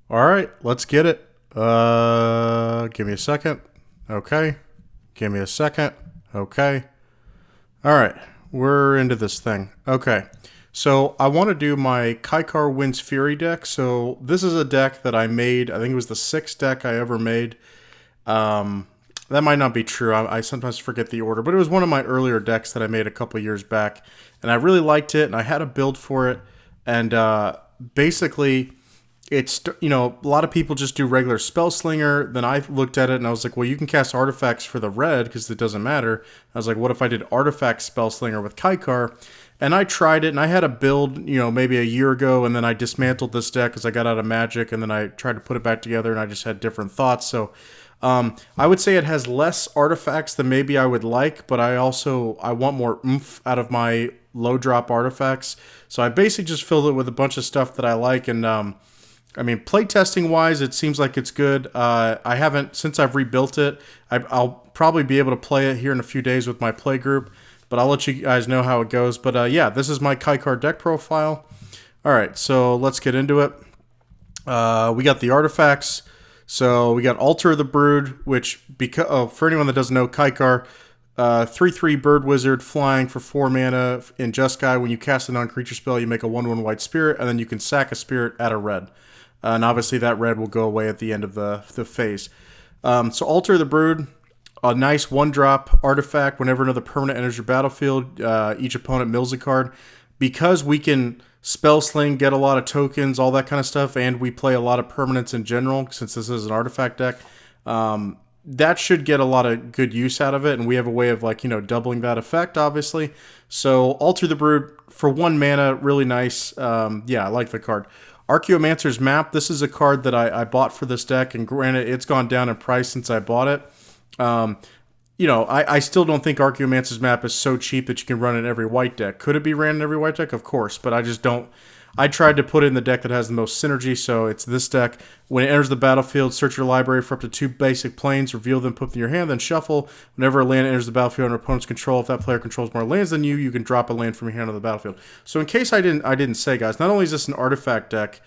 All right, let's get it. Give me a second. Okay. Give me a second. Okay. All right, we're into this thing. Okay. So I want to do my Kykar Wins Fury deck. So this is a deck that I made. I think it was the sixth deck I ever made. Um, that might not be true. I sometimes forget the order, but it was one of my earlier decks that I made a couple years back, and I really liked it, and I had a build for it, and basically it's, a lot of people just do regular spell slinger. Then I looked at it and I was like, well, you can cast artifacts for the red because it doesn't matter. I was like, what if I did artifact spell slinger with Kykar? And I tried it, and I had a build, maybe a year ago, and then I dismantled this deck because I got out of Magic, and then I tried to put it back together, and I just had different thoughts. So I would say it has less artifacts than maybe I would like, but I want more oomph out of my low drop artifacts. So I basically just filled it with a bunch of stuff that I like, and playtesting wise, it seems like it's good. I haven't, since I've rebuilt it, I'll probably be able to play it here in a few days with my play group, but I'll let you guys know how it goes. But yeah, this is my Kykar deck profile. All right, so let's get into it. We got the artifacts. So we got Altar of the Brood, which, for anyone that doesn't know, Kykar, 3/3 Bird Wizard, flying for 4 mana in Jeskai. When you cast a non-creature spell, you make a 1/1 white spirit, and then you can sack a spirit at a red. And obviously that red will go away at the end of the phase. So Altar of the Brood, a nice 1-drop artifact. Whenever another permanent enters your battlefield, each opponent mills a card. Because we can spell sling, get a lot of tokens, all that kind of stuff, and we play a lot of permanents in general, since this is an artifact deck, that should get a lot of good use out of it, and we have a way of, doubling that effect, obviously. So Alter the Brood for 1 mana, really nice. Yeah, I like the card. Archaeomancer's Map, this is a card that I bought for this deck, and granted, it's gone down in price since I bought it. I still don't think Archaeomancer's Map is so cheap that you can run in every white deck. Could it be ran in every white deck? Of course, but I just don't. I tried to put it in the deck that has the most synergy, so it's this deck. When it enters the battlefield, search your library for up to 2 basic planes, reveal them, put them in your hand, then shuffle. Whenever a land enters the battlefield under opponent's control, if that player controls more lands than you, you can drop a land from your hand on the battlefield. So in case I didn't say, guys, not only is this an artifact deck,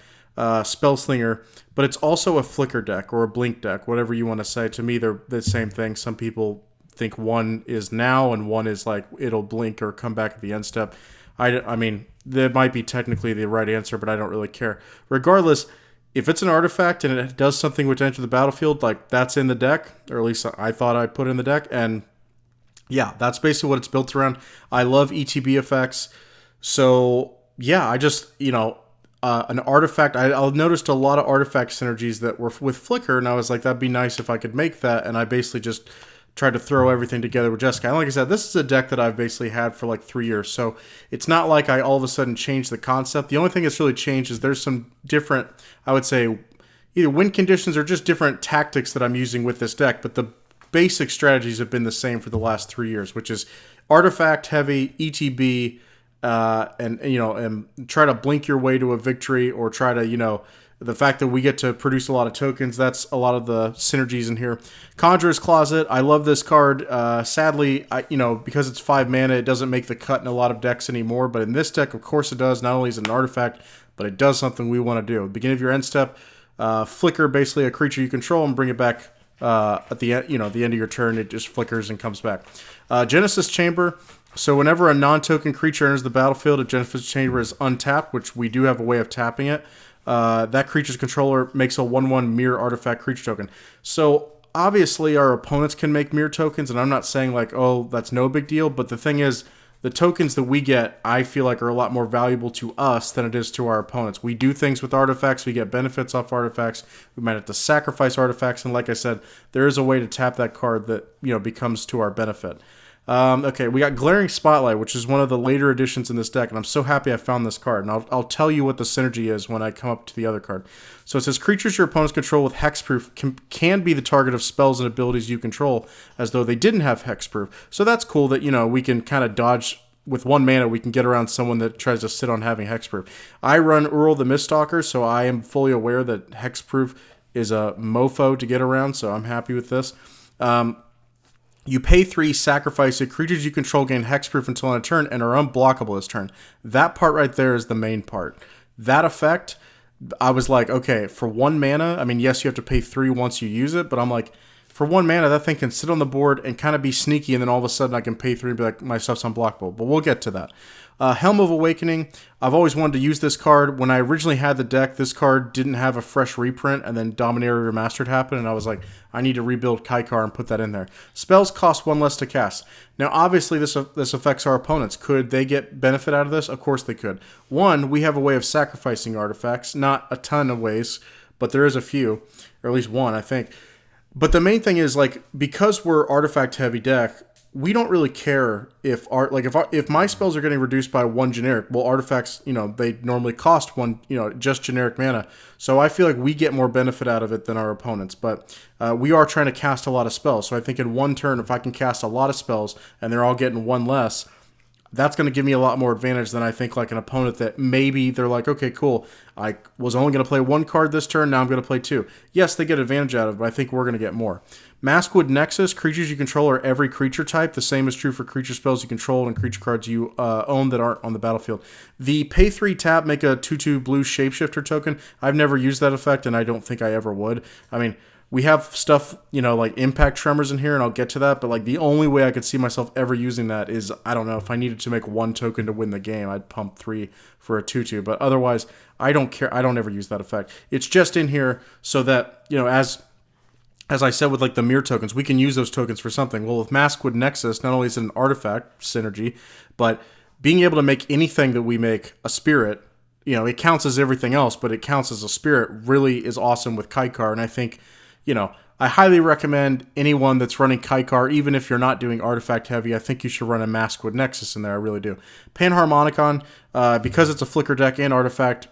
spell slinger, but it's also a flicker deck or a blink deck, whatever you want to say. To me, they're the same thing. Some people think one is now and one is like it'll blink or come back at the end step. I mean, that might be technically the right answer, but I don't really care. Regardless, if it's an artifact and it does something which enter the battlefield, like that's in the deck, or at least I thought I put in the deck, and yeah, that's basically what it's built around. I love ETB effects, so yeah, I just an artifact. I noticed a lot of artifact synergies that were with Flicker, and I was like, that'd be nice if I could make that, and I basically just tried to throw everything together with Jeskai. And like I said, this is a deck that I've basically had for like 3 years, so it's not like I all of a sudden changed the concept. The only thing that's really changed is there's some different, I would say, either win conditions or just different tactics that I'm using with this deck, but the basic strategies have been the same for the last 3 years, which is artifact heavy, ETB, and try to blink your way to a victory, or try to, the fact that we get to produce a lot of tokens, that's a lot of the synergies in here. Conjurer's Closet, I love this card. Sadly, because it's 5 mana, it doesn't make the cut in a lot of decks anymore, but in this deck, of course it does. Not only is it an artifact, but it does something we want to do. Beginning of your end step, flicker basically a creature you control and bring it back at the end, the end of your turn. It just flickers and comes back. Genesis Chamber. So whenever a non-token creature enters the battlefield, if Genesis Chamber is untapped, which we do have a way of tapping it, that creature's controller makes a 1/1 mirror artifact creature token. So obviously our opponents can make mirror tokens, and I'm not saying like, oh, that's no big deal, but the thing is, the tokens that we get, I feel like, are a lot more valuable to us than it is to our opponents. We do things with artifacts, we get benefits off artifacts, we might have to sacrifice artifacts, and like I said, there is a way to tap that card that becomes to our benefit. Okay, we got Glaring Spotlight, which is one of the later additions in this deck, and I'm so happy I found this card. And I'll tell you what the synergy is when I come up to the other card. So it says, creatures your opponents control with hexproof can be the target of spells and abilities you control, as though they didn't have hexproof. So that's cool that, we can kind of dodge. With 1 mana, we can get around someone that tries to sit on having hexproof. I run Ural the Miststalker, so I am fully aware that hexproof is a mofo to get around, so I'm happy with this. You pay 3, sacrifice it. Creatures you control gain hexproof until end of turn and are unblockable this turn. That part right there is the main part. That effect I was like, okay, for 1 mana, I mean, yes, you have to pay 3 once you use it, but I'm like, for 1 mana, that thing can sit on the board and kind of be sneaky, and then all of a sudden I can pay 3 and be like, my stuff's unblockable. But we'll get to that. Helm of Awakening, I've always wanted to use this card. When I originally had the deck, this card didn't have a fresh reprint, and then Dominaria Remastered happened, and I was like, I need to rebuild Kykar and put that in there. Spells cost 1 less to cast. Now, obviously, this affects our opponents. Could they get benefit out of this? Of course they could. One, we have a way of sacrificing artifacts. Not a ton of ways, but there is a few, or at least one, I think. But the main thing is, like, because we're artifact heavy deck, we don't really care if if my spells are getting reduced by 1 generic. Well, artifacts, they normally cost 1, just generic mana. So I feel like we get more benefit out of it than our opponents. But we are trying to cast a lot of spells. So I think in one turn, if I can cast a lot of spells and they're all getting 1 less, that's going to give me a lot more advantage than I think like an opponent that maybe they're like, okay, cool, I was only going to play 1 card this turn, now I'm going to play 2. Yes, they get advantage out of it, but I think we're going to get more. Maskwood Nexus, creatures you control are every creature type. The same is true for creature spells you control and creature cards you own that aren't on the battlefield. The pay 3 tap, make a 2/2 blue shapeshifter token. I've never used that effect, and I don't think I ever would. I mean, we have stuff, like Impact Tremors in here, and I'll get to that, but like the only way I could see myself ever using that is, I don't know, if I needed to make 1 token to win the game, I'd pump 3 for a 2/2, but otherwise, I don't care. I don't ever use that effect. It's just in here so that, as I said with like the mirror tokens, we can use those tokens for something. Well, with Maskwood Nexus, not only is it an artifact synergy, but being able to make anything that we make a spirit, it counts as everything else, but it counts as a spirit, really is awesome with Kykar, and I think, I highly recommend anyone that's running Kykar, even if you're not doing artifact heavy, I think you should run a Maskwood Nexus in there. I really do. Panharmonicon, because it's a flicker deck and artifact,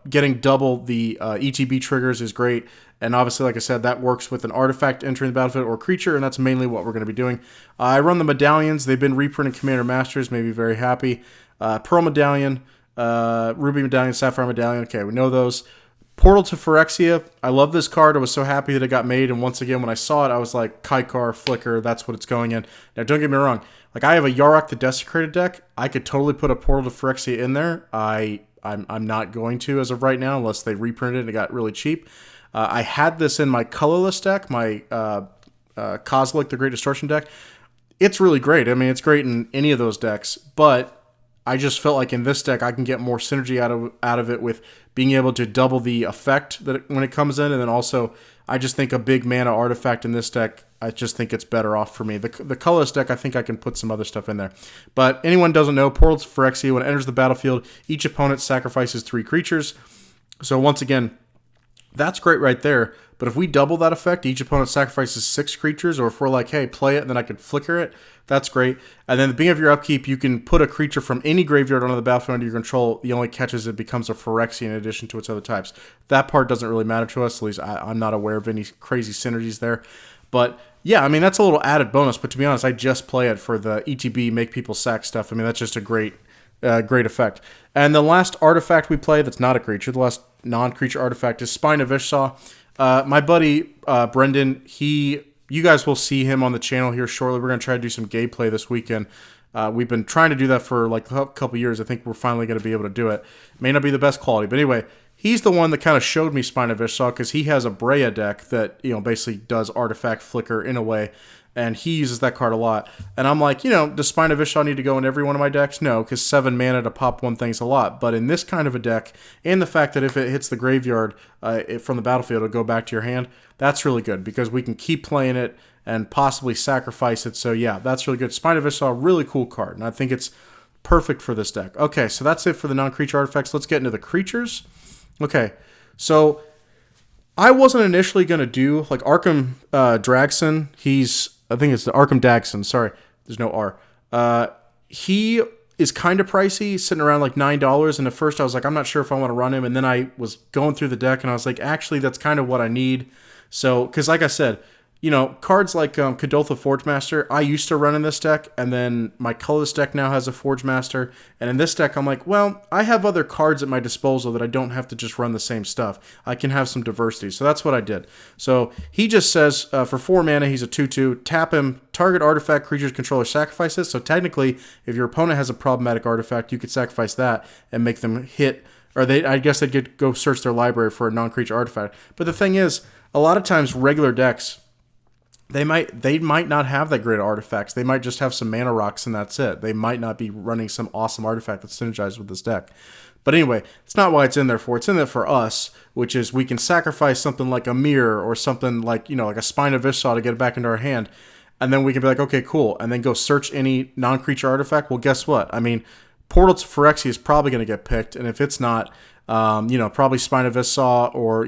getting double the ETB triggers is great. And obviously, like I said, that works with an artifact entering the battlefield or creature, and that's mainly what we're going to be doing. I run the medallions. They've been reprinted Commander Masters. Made me very happy. Pearl Medallion, Ruby Medallion, Sapphire Medallion. Okay, we know those. Portal to Phyrexia. I love this card. I was so happy that it got made, and once again, when I saw it, I was like, Kykar, Flicker, that's what it's going in. Now, don't get me wrong. Like, I have a Yarok the Desecrated deck. I could totally put a Portal to Phyrexia in there. I'm not going to as of right now, unless they reprinted it and it got really cheap. I had this in my colorless deck, my Kozilek, the Great Distortion deck. It's really great. I mean, it's great in any of those decks, but I just felt like in this deck I can get more synergy out of it with being able to double the effect when it comes in, and then also I just think a big mana artifact in this deck, I just think it's better off for me. The colorless deck, I think I can put some other stuff in there. But anyone doesn't know, Portal to Phyrexia, when it enters the battlefield, each opponent sacrifices 3 creatures. So once again, that's great right there, but if we double that effect, each opponent sacrifices 6 creatures, or if we're like, hey, play it, and then I could flicker it, that's great. And then at the beginning of your upkeep, you can put a creature from any graveyard onto the battlefield under your control. The only catch is it becomes a Phyrexia in addition to its other types. That part doesn't really matter to us, at least I'm not aware of any crazy synergies there. But yeah, I mean, that's a little added bonus, but to be honest, I just play it for the ETB, make people sack stuff. I mean, that's just a great effect. And the last artifact we play that's not a creature, the last non-creature artifact is Spine of Ishsaw. My buddy Brendan, you guys will see him on the channel here shortly. We're going to try to do some gameplay this weekend. We've been trying to do that for like a couple years. I think we're finally going to be able to do it. May not be the best quality, but anyway, he's the one that kind of showed me Spine of Ishsaw because he has a Breya deck that basically does artifact flicker in a way. And he uses that card a lot. And I'm like, does Spine of Ishsaw need to go in every one of my decks? No, because 7 mana to pop 1 thing's a lot. But in this kind of a deck, and the fact that if it hits the graveyard from the battlefield, it'll go back to your hand, that's really good because we can keep playing it and possibly sacrifice it. So yeah, that's really good. Spine of Ishsaw, really cool card. And I think it's perfect for this deck. Okay, so that's it for the non-creature artifacts. Let's get into the creatures. Okay, so I wasn't initially going to do, like, Arkham Dragson. I think it's the Arkham Dagson. Sorry, there's no R. He is kind of pricey, sitting around like $9. And at first I was like, I'm not sure if I want to run him. And then I was going through the deck and I was like, actually, that's kind of what I need. So, because like I said, cards like Kadoltha Forgemaster, I used to run in this deck, and then my colorless deck now has a Forgemaster, and in this deck, I'm like, well, I have other cards at my disposal that I don't have to just run the same stuff. I can have some diversity, so that's what I did. So he just says, for 4 mana, he's a 2/2, tap him, target artifact, creature's controller sacrifices, so technically, if your opponent has a problematic artifact, you could sacrifice that and make them hit or I guess they'd go search their library for a non-creature artifact. But the thing is, a lot of times regular decks, they might not have that great artifacts. They might just have some mana rocks and that's it. They might not be running some awesome artifact that's synergized with this deck. But anyway, it's not why it's in there for. It's in there for us, which is we can sacrifice something like a mirror or something like, like a Spine of Ishsaw to get it back into our hand. And then we can be like, okay, cool. And then go search any non-creature artifact. Well, guess what? I mean, Portal to Phyrexia is probably going to get picked. And if it's not, probably Spine of Ishsaw or,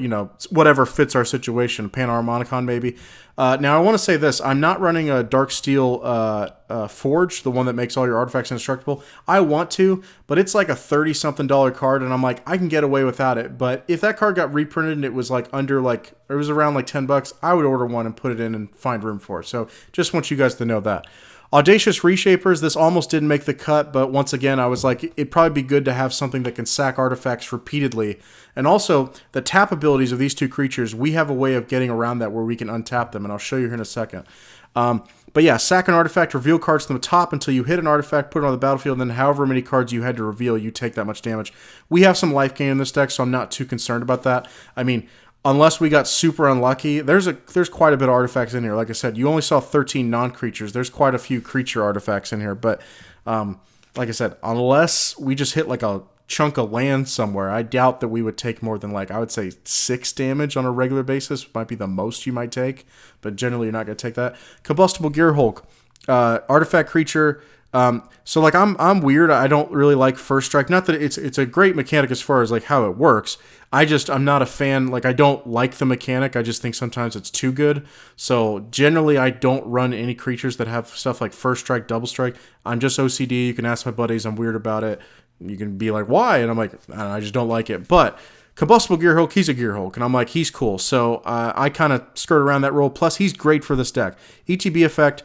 whatever fits our situation. Panharmonicon maybe. Now, I want to say this. I'm not running a Darksteel Forge, the one that makes all your artifacts indestructible. I want to, but it's like a $30-something card, and I'm like, I can get away without it. But if that card got reprinted and it was like it was around like $10, I would order one and put it in and find room for it. So just want you guys to know that. Audacious Reshapers, this almost didn't make the cut, but once again, I was like, it'd probably be good to have something that can sack artifacts repeatedly. And also, the tap abilities of these two creatures, we have a way of getting around that where we can untap them, and I'll show you here in a second. But yeah, sack an artifact, reveal cards from the top until you hit an artifact, put it on the battlefield, and then however many cards you had to reveal, you take that much damage. We have some life gain in this deck, so I'm not too concerned about that. I mean, unless we got super unlucky, there's quite a bit of artifacts in here. Like I said, you only saw 13 non-creatures. There's quite a few creature artifacts in here. But like I said, unless we just hit like a chunk of land somewhere, I doubt that we would take more than I would say 6 damage on a regular basis. Might be the most you might take, but generally you're not going to take that. Combustible Gearhulk, artifact creature. So I'm weird. I don't really like First Strike. Not that it's a great mechanic as far as how it works. I'm not a fan. I don't like the mechanic. I just think sometimes it's too good. So generally I don't run any creatures that have stuff like First Strike, Double Strike. I'm just OCD. You can ask my buddies. I'm weird about it. You can be like, why? And I'm like, I just don't like it. But Combustible Gearhulk, he's a Gearhulk. And I'm like, he's cool. So I kind of skirt around that role. Plus he's great for this deck. ETB effect,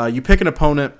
you pick an opponent.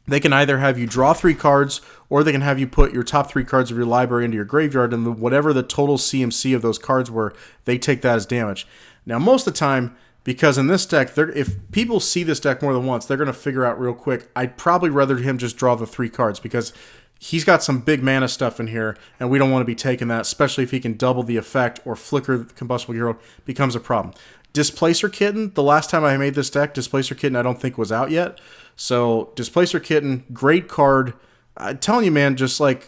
They can either have you draw 3 cards, or they can have you put your top 3 cards of your library into your graveyard, and whatever the total CMC of those cards were, they take that as damage. Now, most of the time, because in this deck, if people see this deck more than once, they're going to figure out real quick, I'd probably rather him just draw the 3 cards, because he's got some big mana stuff in here, and we don't want to be taking that, especially if he can double the effect or flicker the Combustible Hero, becomes a problem. Displacer Kitten, the last time I made this deck, Displacer Kitten I don't think was out yet. So Displacer Kitten, great card. I'm telling you, man, just I was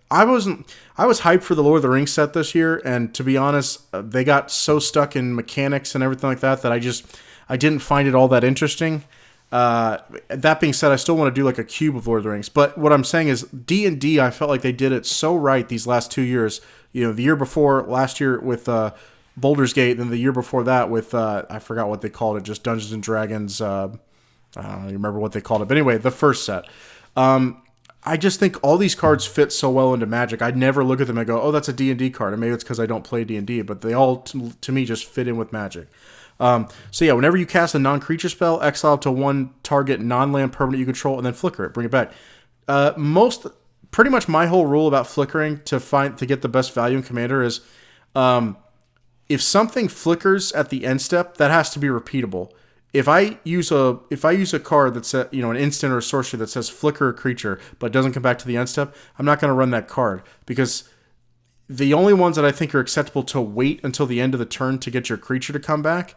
hyped for the Lord of the Rings set this year, and to be honest, they got so stuck in mechanics and everything like that I didn't find it all that interesting. That being said, I still want to do a cube of Lord of the Rings. But what I'm saying is D&D, I felt like they did it so right these last 2 years. The year before, last year with Baldur's Gate, and the year before that with I forgot what they called it, just Dungeons and Dragons. I don't really remember what they called it, but anyway, the first set. I just think all these cards fit so well into Magic. I'd never look at them and go, "Oh, that's a D&D card," and maybe it's because I don't play D&D, but they all to me just fit in with Magic. So yeah, whenever you cast a non-creature spell, exile up to 1 target non-land permanent you control, and then flicker it, bring it back. Pretty much my whole rule about flickering to get the best value in Commander is, if something flickers at the end step, that has to be repeatable. If I use a card that says, an instant or a sorcery that says flicker a creature but doesn't come back to the end step, I'm not going to run that card, because the only ones that I think are acceptable to wait until the end of the turn to get your creature to come back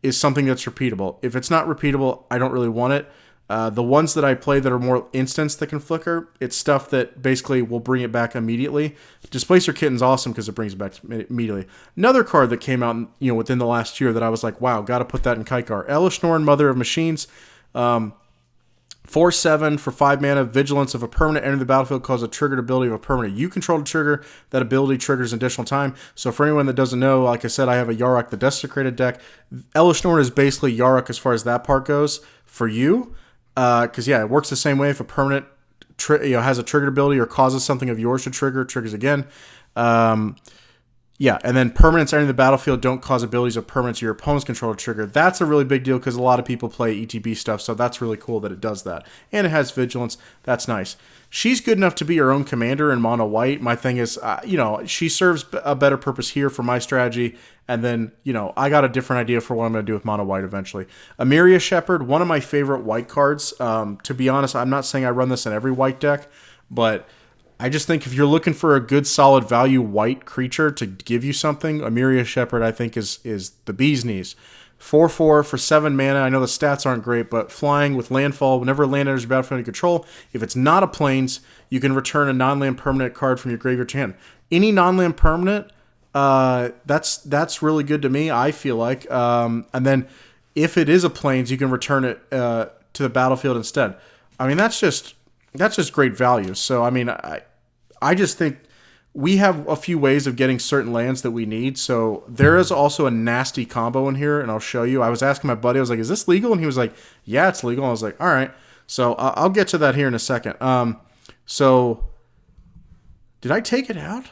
is something that's repeatable. If it's not repeatable, I don't really want it. The ones that I play that are more instants that can flicker, it's stuff that basically will bring it back immediately. Displacer Kitten's awesome because it brings it back immediately. Another card that came out, within the last year that I was like, wow, got to put that in Kykar. Elish Norn, Mother of Machines. 4/7 for 5 mana. Vigilance of a permanent entering the battlefield causes a triggered ability of a permanent you control to trigger. That ability triggers additional time. So for anyone that doesn't know, like I said, I have a Yarok the Desecrated deck. Elish Norn is basically Yarok as far as that part goes for you. Because it works the same way. If a permanent has a triggered ability or causes something of yours to trigger, it triggers again. And then permanents entering the battlefield don't cause abilities of permanents your opponent's control to trigger. That's a really big deal because a lot of people play ETB stuff, so that's really cool that it does that. And it has vigilance. That's nice. She's good enough to be her own commander in mono white. My thing is, she serves a better purpose here for my strategy. And then, I got a different idea for what I'm going to do with mono white eventually. Amiria Shepherd, one of my favorite white cards. To be honest, I'm not saying I run this in every white deck, but I just think if you're looking for a good, solid value white creature to give you something, Emiria Shepherd, I think, is the bee's knees. 4/4 for 7 mana. I know the stats aren't great, but flying with landfall, whenever a land enters your battlefield under control, if it's not a plains, you can return a non-land permanent card from your graveyard to hand. Any non-land permanent, that's really good to me, I feel like. And then if it is a plains, you can return it to the battlefield instead. I mean, that's just great value. So, I mean, I just think we have a few ways of getting certain lands that we need. So there is also a nasty combo in here, and I'll show you. I was asking my buddy, I was like, is this legal? And he was like, yeah, it's legal. And I was like, all right. So I'll get to that here in a second. So did I take it out?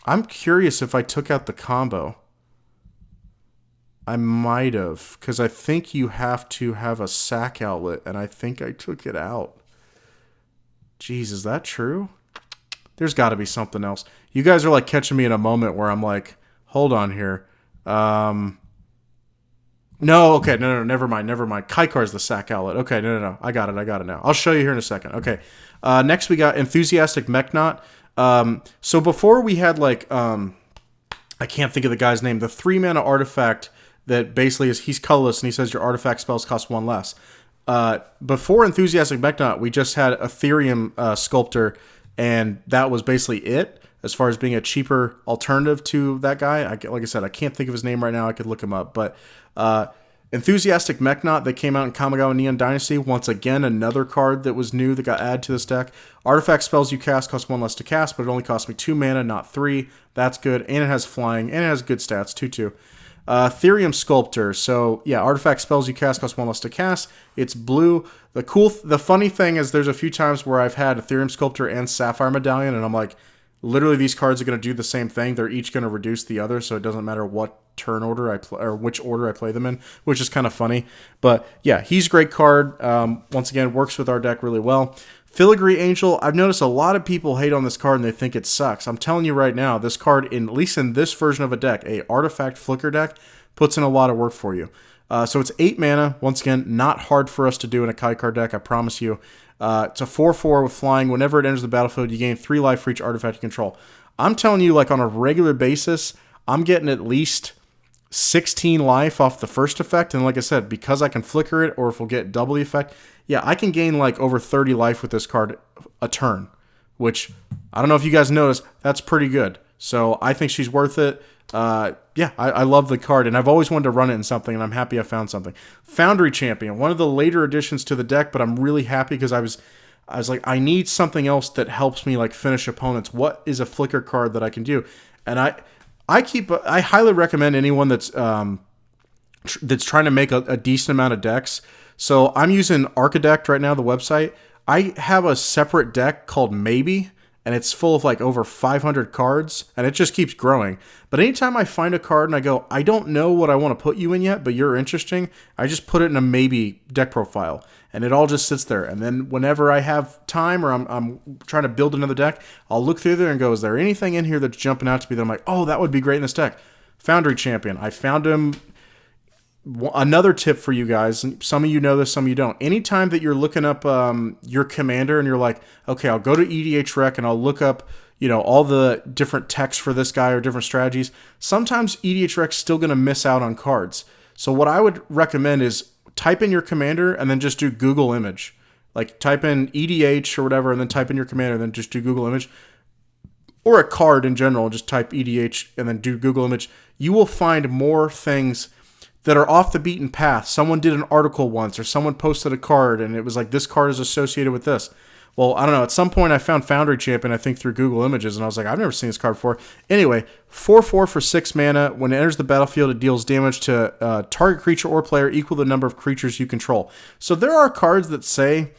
I'm curious if I took out the combo. I might have, because I think you have to have a sack outlet, and I think I took it out. Jeez, is that true? There's got to be something else. You guys are like catching me in a moment where I'm like, hold on here. No, okay, no, never mind. Kykar's the sack outlet. Okay, no. I got it now. I'll show you here in a second. Okay. Next we got Enthusiastic Mechnaut. So before we had like, I can't think of the guy's name, the 3-mana artifact that basically he's colorless and he says your artifact spells cost 1 less. Before Enthusiastic Mechnaut, we just had Ethereum Sculptor, and that was basically it as far as being a cheaper alternative to that guy. Like I said, I can't think of his name right now. I could look him up. But Enthusiastic Mechnaut that came out in Kamigawa Neon Dynasty, once again, another card that was new that got added to this deck. Artifact spells you cast cost 1 less to cast, but it only cost me 2 mana, not 3. That's good. And it has flying, and it has good stats, 2/2. Ethereum Sculptor. So yeah, artifact spells you cast cost 1 less to cast. It's blue. The funny thing is there's a few times where I've had Ethereum Sculptor and Sapphire Medallion, and I'm like, literally these cards are going to do the same thing. They're each going to reduce the other, so it doesn't matter what turn order I play or which order I play them in, which is kind of funny. But yeah, he's a great card. Once again, works with our deck really well. Filigree Angel, I've noticed a lot of people hate on this card and they think it sucks. I'm telling you right now, this card, at least in this version of a deck, a artifact flicker deck, puts in a lot of work for you. So it's 8 mana. Once again, not hard for us to do in a Kykar deck, I promise you. It's a 4/4 with flying. Whenever it enters the battlefield, you gain 3 life for each artifact you control. I'm telling you, like on a regular basis, I'm getting at least 16 life off the first effect. And like I said, because I can flicker it, or if we'll get double the effect, yeah, I can gain like over 30 life with this card a turn, which I don't know if you guys noticed, that's pretty good. So I think she's worth it. Yeah, I love the card, and I've always wanted to run it in something, and I'm happy I found something. Foundry Champion, one of the later additions to the deck, but I'm really happy because I was like, I need something else that helps me like finish opponents. What is a flicker card that I can do? And I highly recommend anyone that's trying to make a decent amount of decks. So I'm using Archidect right now, the website. I have a separate deck called Maybe, and it's full of like over 500 cards, and it just keeps growing. But anytime I find a card and I go, I don't know what I want to put you in yet, but you're interesting, I just put it in a Maybe deck profile, and it all just sits there. And then whenever I have time or I'm trying to build another deck, I'll look through there and go, is there anything in here that's jumping out to me that I'm like, oh, that would be great in this deck? Foundry Champion. I found him. Another tip for you guys, some of you know this, some of you don't. Anytime that you're looking up your commander and you're like, okay, I'll go to EDH Rec and I'll look up, all the different texts for this guy or different strategies, sometimes EDH Rec's still going to miss out on cards. So what I would recommend is type in your commander and then just do Google image. Like type in EDH or whatever and then type in your commander and then just do Google image. Or a card in general, just type EDH and then do Google image. You will find more things that are off the beaten path. Someone did an article once, or someone posted a card, and it was like, this card is associated with this. Well, I don't know. At some point, I found Foundry Champion, I think, through Google Images, and I was like, I've never seen this card before. Anyway, 4/4 for 6 mana. When it enters the battlefield, it deals damage to target creature or player equal to the number of creatures you control. So there are cards that say,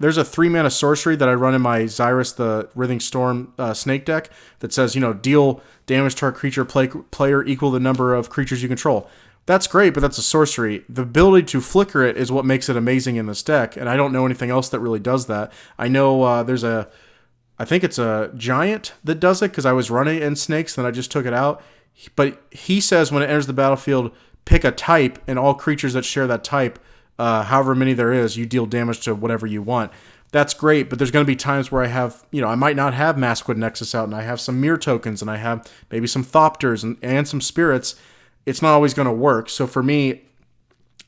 there's a 3-mana sorcery that I run in my Xyrus, the Writhing Storm snake deck, that says, deal damage to target creature player equal to the number of creatures you control. That's great, but that's a sorcery. The ability to flicker it is what makes it amazing in this deck, and I don't know anything else that really does that. I know I think it's a giant that does it, because I was running it in snakes, then I just took it out. But he says when it enters the battlefield, pick a type, and all creatures that share that type however many there is, you deal damage to whatever you want. That's great, but there's going to be times where I have, I might not have Maskwood Nexus out, and I have some Mirror tokens, and I have maybe some Thopters and some Spirits. It's not always going to work. So for me,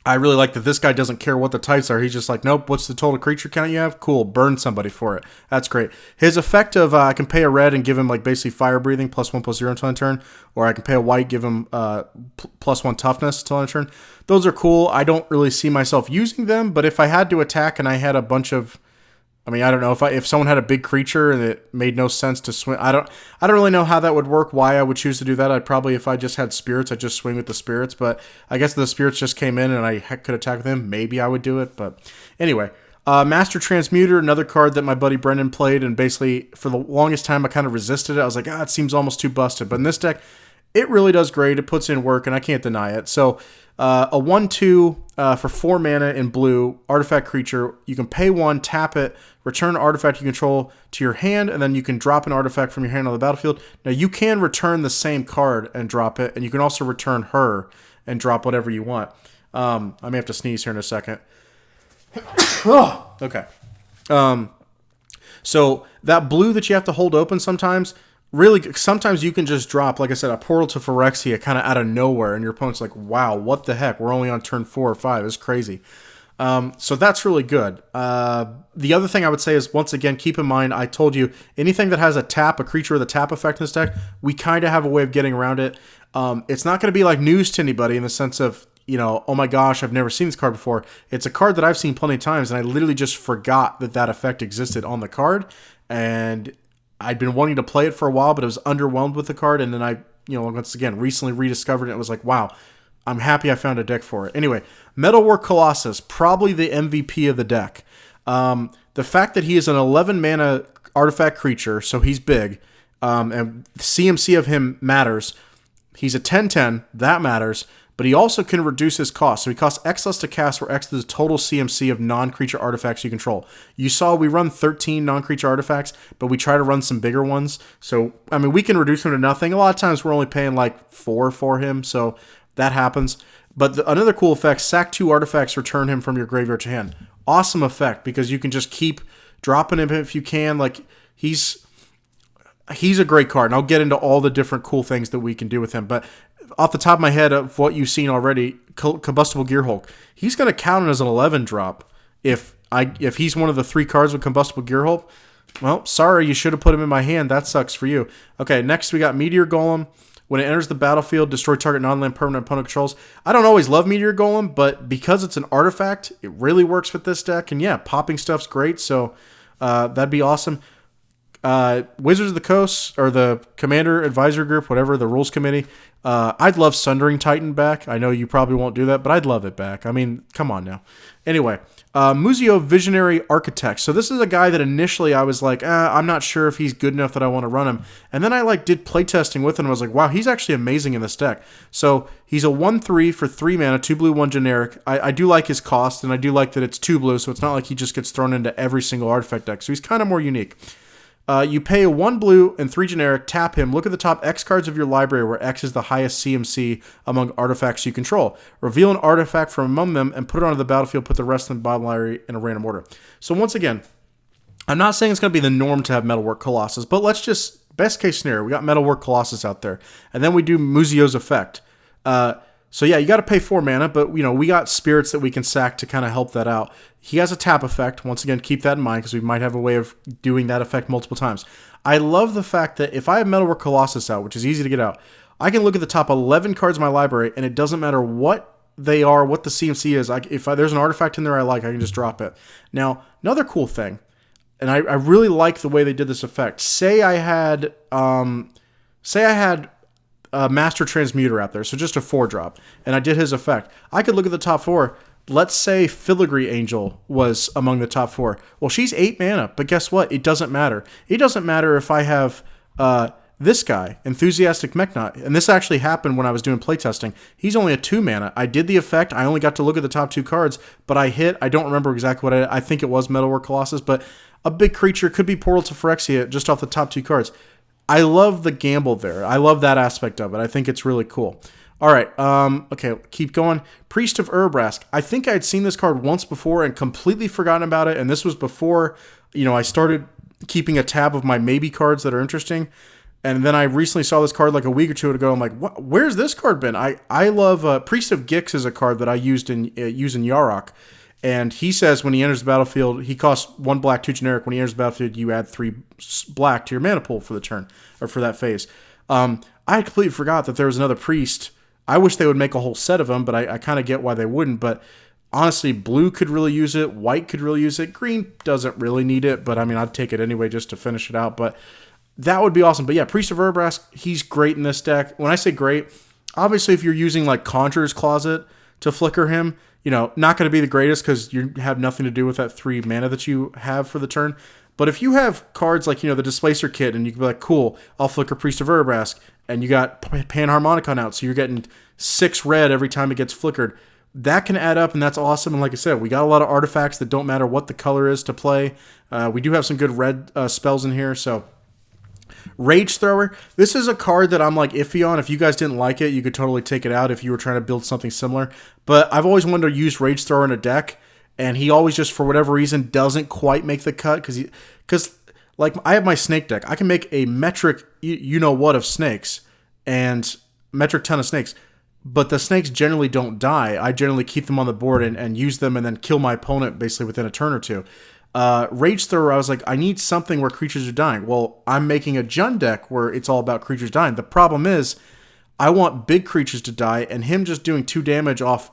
I really like that this guy doesn't care what the types are. He's just like, nope, what's the total creature count you have? Cool, burn somebody for it. That's great. His effect of I can pay a red and give him like basically fire breathing +1/+0 until end turn, or I can pay a white, give him +1 toughness until end turn. Those are cool. I don't really see myself using them, but if I had to attack and I had a bunch of, I don't know, if someone had a big creature and it made no sense to swing, I don't really know how that would work, why I would choose to do that. I'd probably, if I just had Spirits, I'd just swing with the Spirits, but I guess the Spirits just came in and I could attack with him. Maybe I would do it, but anyway. Master Transmuter, another card that my buddy Brendan played, and basically for the longest time I kind of resisted it. I was like, it seems almost too busted, but in this deck, it really does great. It puts in work, and I can't deny it. So a 1/2 for 4 mana in blue, artifact creature. You can pay 1, tap it, return an artifact you control to your hand, and then you can drop an artifact from your hand on the battlefield. Now, you can return the same card and drop it, and you can also return her and drop whatever you want. I may have to sneeze here in a second. Okay. So that blue that you have to hold open sometimes, really, sometimes you can just drop, like I said, a Portal to Phyrexia kind of out of nowhere, and your opponent's like, wow, what the heck? We're only on turn 4 or 5. It's crazy. So that's really good. The other thing I would say is, once again, keep in mind, I told you, anything that has a creature with a tap effect in this deck, we kind of have a way of getting around it. It's not going to be like news to anybody in the sense of, oh my gosh, I've never seen this card before. It's a card that I've seen plenty of times, and I literally just forgot that effect existed on the card, and I'd been wanting to play it for a while, but I was underwhelmed with the card, and then I, once again, recently rediscovered it. It was like, wow, I'm happy I found a deck for it. Anyway, Metalwork Colossus, probably the MVP of the deck. The fact that he is an 11 mana artifact creature, so he's big, and CMC of him matters. He's a 10/10, that matters, but he also can reduce his cost. So he costs X less to cast, where X is the total CMC of non-creature artifacts you control. You saw we run 13 non-creature artifacts, but we try to run some bigger ones. So, we can reduce him to nothing. A lot of times we're only paying like 4 for him, so that happens. But another cool effect, sack 2 artifacts, return him from your graveyard to hand. Awesome effect, because you can just keep dropping him if you can. Like, he's a great card, and I'll get into all the different cool things that we can do with him. But off the top of my head, of what you've seen already, Combustible Gearhulk, he's going to count as an 11 drop. If he's one of the 3 cards with Combustible Gearhulk, well, sorry, you should have put him in my hand. That sucks for you. Okay, next we got Meteor Golem. When it enters the battlefield, destroy target non-land permanent opponent controls. I don't always love Meteor Golem, but because it's an artifact, it really works with this deck. And yeah, popping stuff's great, so that'd be awesome. Wizards of the Coast, or the Commander Advisor Group, whatever, the Rules Committee. I'd love Sundering Titan back. I know you probably won't do that, but I'd love it back. Come on now. Anyway, Muzio Visionary Architect. So this is a guy that initially I was like, I'm not sure if he's good enough that I want to run him. And then I did playtesting with him and I was like, wow, he's actually amazing in this deck. So he's a 1/3 for 3 mana, 2 blue, 1 generic. I do like his cost, and I do like that it's 2 blue, so it's not like he just gets thrown into every single artifact deck. So he's kind of more unique. You pay a 1 blue and 3 generic, tap him, look at the top X cards of your library where X is the highest CMC among artifacts you control. Reveal an artifact from among them and put it onto the battlefield, put the rest in the bottom library in a random order. So once again, I'm not saying it's going to be the norm to have Metalwork Colossus, but let's just, best case scenario, we got Metalwork Colossus out there, and then we do Muzio's effect. So yeah, you got to pay 4 mana, but we got spirits that we can sack to kind of help that out. He has a tap effect. Once again, keep that in mind because we might have a way of doing that effect multiple times. I love the fact that if I have Metalwork Colossus out, which is easy to get out, I can look at the top 11 cards in my library, and it doesn't matter what they are, what the CMC is. If there's an artifact in there I can just drop it. Now, another cool thing, and I really like the way they did this effect. Say I had Master Transmuter out there, so just a 4-drop, and I did his effect. I could look at the top 4. Let's say Filigree Angel was among the top 4. Well, she's 8 mana, but guess what? It doesn't matter. It doesn't matter if I have this guy, Enthusiastic Mechnaut, and this actually happened when I was doing playtesting. He's only a 2 mana. I did the effect. I only got to look at the top 2 cards, but I don't remember exactly what I think it was Metalwork Colossus, but a big creature, could be Portal to Phyrexia just off the top 2 cards. I love the gamble there. I love that aspect of it. I think it's really cool. All right. Okay, keep going. Priest of Urbrask. I think I had seen this card once before and completely forgotten about it. And this was before, I started keeping a tab of my maybe cards that are interesting. And then I recently saw this card like a week or two ago. I'm like, what? Where's this card been? I love Priest of Gix is a card that I use in Yarok. And he says when he enters the battlefield, he costs 1 black, 2 generic. When he enters the battlefield, you add 3 black to your mana pool for the turn, or for that phase. I completely forgot that there was another Priest. I wish they would make a whole set of them, but I kind of get why they wouldn't. But honestly, blue could really use it. White could really use it. Green doesn't really need it, but I mean, I'd take it anyway just to finish it out. But that would be awesome. But yeah, Priest of Urbrask, he's great in this deck. When I say great, obviously if you're using like Conjurer's Closet to flicker him, not going to be the greatest because you have nothing to do with that 3 mana that you have for the turn. But if you have cards like, the Displacer Kit, and you can be like, cool, I'll flicker Priest of Urbrask, and you got Panharmonicon out, so you're getting 6 red every time it gets flickered, that can add up, and that's awesome. And like I said, we got a lot of artifacts that don't matter what the color is to play. We do have some good red spells in here, so... Rage Thrower. This is a card that I'm like iffy on. If you guys didn't like it, you could totally take it out if you were trying to build something similar. But I've always wanted to use Rage Thrower in a deck, and he always just, for whatever reason, doesn't quite make the cut because like I have my snake deck. I can make a metric what of snakes and metric ton of snakes, but the snakes generally don't die. I generally keep them on the board and use them and then kill my opponent basically within a turn or two. Rage Thrower, I was like, I need something where creatures are dying. Well, I'm making a Jund deck where it's all about creatures dying. The problem is, I want big creatures to die, and him just doing 2 damage off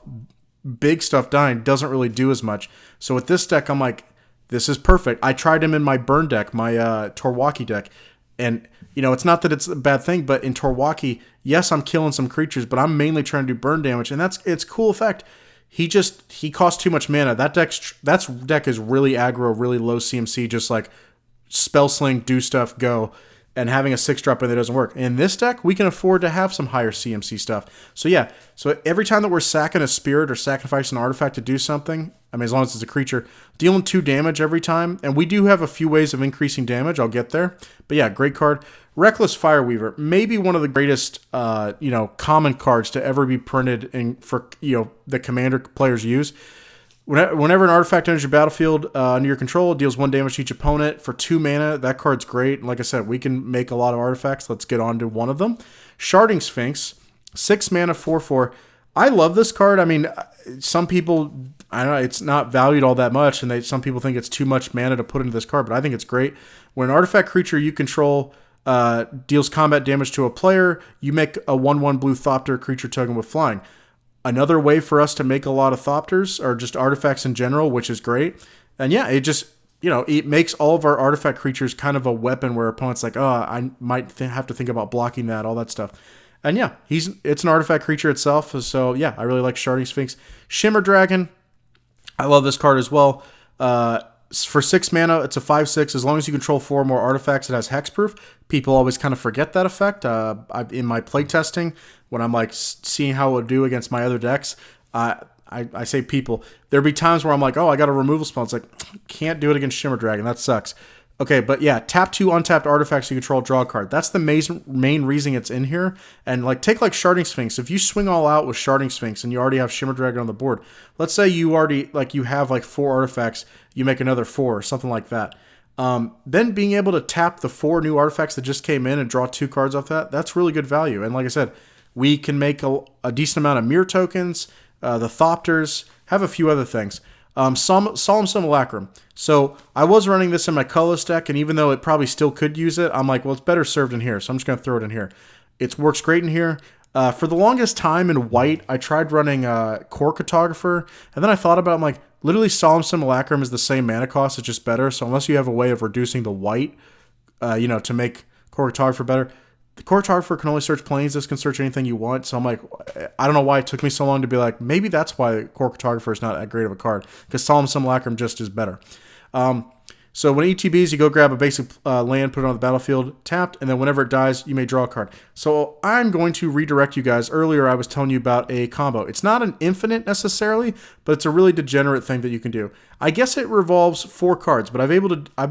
big stuff dying doesn't really do as much. So with this deck, I'm like, this is perfect. I tried him in my burn deck, my Torwaki deck, and it's not that it's a bad thing, but in Torwaki, yes, I'm killing some creatures, but I'm mainly trying to do burn damage, and it's cool effect. He costs too much mana. That deck is really aggro, really low CMC, just like spell sling, do stuff, go. And having a 6-drop in there doesn't work. In this deck, we can afford to have some higher CMC stuff. So yeah, so every time that we're sacking a spirit or sacrificing an artifact to do something, I mean, as long as it's a creature, dealing 2 damage every time. And we do have a few ways of increasing damage. I'll get there. But yeah, great card. Reckless Fireweaver, maybe one of the greatest, common cards to ever be printed for the commander players use. Whenever an artifact enters your battlefield under your control, it deals 1 damage to each opponent for 2 mana. That card's great. Like I said, we can make a lot of artifacts. Let's get on to one of them. Sharding Sphinx, 6 mana, 4/4. I love this card. I mean, some people, I don't know, it's not valued all that much, and some people think it's too much mana to put into this card, but I think it's great. When an artifact creature you control deals combat damage to a player, you make a 1/1 blue Thopter creature token with flying. Another way for us to make a lot of Thopters, or just artifacts in general, which is great. And yeah, it just, it makes all of our artifact creatures kind of a weapon where opponents like, oh, I might have to think about blocking that, all that stuff. And yeah, it's an artifact creature itself. So yeah, I really like Sharding Sphinx. Shimmer Dragon, I love this card as well. For 6 mana, it's a 5/6. As long as you control 4 or more artifacts, it has hexproof. People always kind of forget that effect. In my playtesting, when I'm like seeing how it would do against my other decks, I say people. There'd be times where I'm like, oh, I got a removal spell. It's like, can't do it against Shimmer Dragon. That sucks. Okay, but yeah, tap 2 untapped artifacts you control, draw a card. That's the main reason it's in here. And take Sharding Sphinx. If you swing all out with Sharding Sphinx and you already have Shimmer Dragon on the board, let's say you already you have 4 artifacts, you make another 4 or something like that. Then being able to tap the 4 new artifacts that just came in and draw 2 cards off that's really good value. And like I said, we can make a decent amount of mirror tokens, the Thopters, have a few other things. Solemn Simulacrum. So I was running this in my colorless deck, and even though it probably still could use it, I'm like, well, it's better served in here, so I'm just going to throw it in here. It works great in here. For the longest time in white, I tried running Core Cartographer, and then I thought about it, I'm like, literally Solemn Simulacrum is the same mana cost, it's just better, so unless you have a way of reducing the white, to make Core Cartographer better, the Core Cartographer can only search planes. This can search anything you want. So I'm like, I don't know why it took me so long to be like, maybe that's why Core Cartographer is not that great of a card, because Solemn Simulacrum just is better. So when it ETBs, you go grab a basic land, put it on the battlefield, tapped, and then whenever it dies, you may draw a card. So I'm going to redirect you guys. Earlier, I was telling you about a combo. It's not an infinite necessarily, but it's a really degenerate thing that you can do. I guess it revolves 4 cards, but I've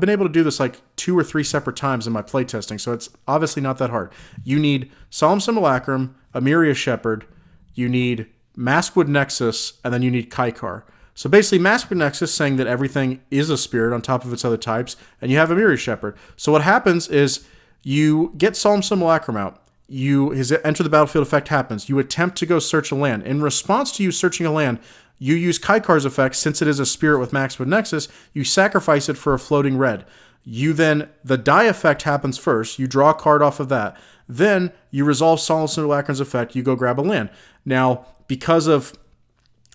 been able to do this 2 or 3 separate times in my playtesting, so it's obviously not that hard. You need Solemn Simulacrum, Emiria Shepherd, you need Maskwood Nexus, and then you need Kykar. So basically, Maskwood Nexus saying that everything is a spirit on top of its other types, and you have a Mirror Shepherd. So what happens is you get Solemn Simulacrum out. His enter the battlefield effect happens. You attempt to go search a land. In response to you searching a land, you use Kykar's effect. Since it is a spirit with Maskwood Nexus, you sacrifice it for a floating red. The die effect happens first. You draw a card off of that. Then you resolve Solemn Simulacrum's effect. You go grab a land. Now, because of